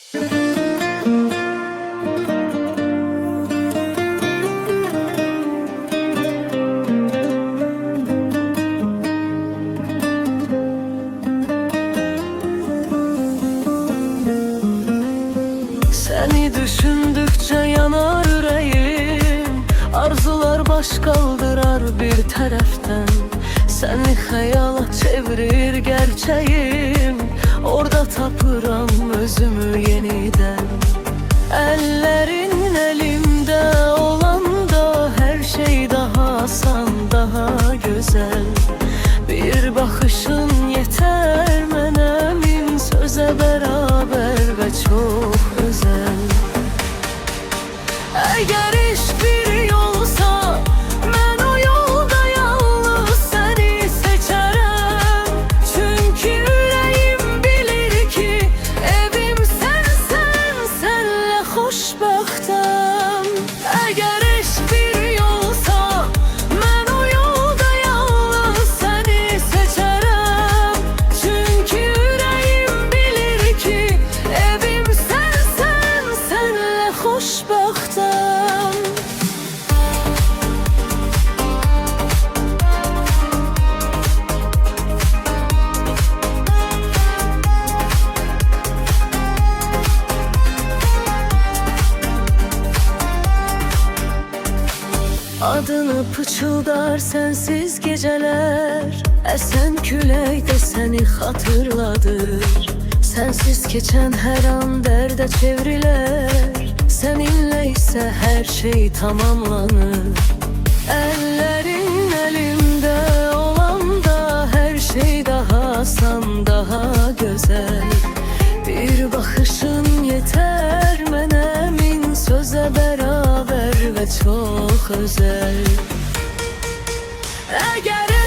Seni düşündükçe yanar yüreğim, arzular baş kaldırar bir taraftan. Seni hayala çevirir gerçeğim, orada tapıram özümü yeniden. Ellerin elimde olanda her şey daha asan, daha güzel. Bir bakışın yeter mənə min söze beraber ve çok özel. Eğer iş bir yolsa, ben o yolda yalnız seni seçerem. Çünkü yüreğim bilir ki evim sensen, senle xoşbəxtəm. Eğer iş bir yolsa, ben o yolda yalnız seni seçerem. Çünkü yüreğim bilir ki evim sensen, senle xoşbəxtəm. Adını pıçıldar sensiz geceler, esen külək de seni hatırladır. Sensiz geçen her an derde çevriler, seninle ise her şey tamamlanır. Ellerin elimde olanda her şey daha asan, daha güzel. Bir bakışın yeter mənə min söze beraber ve çok özel. Eğer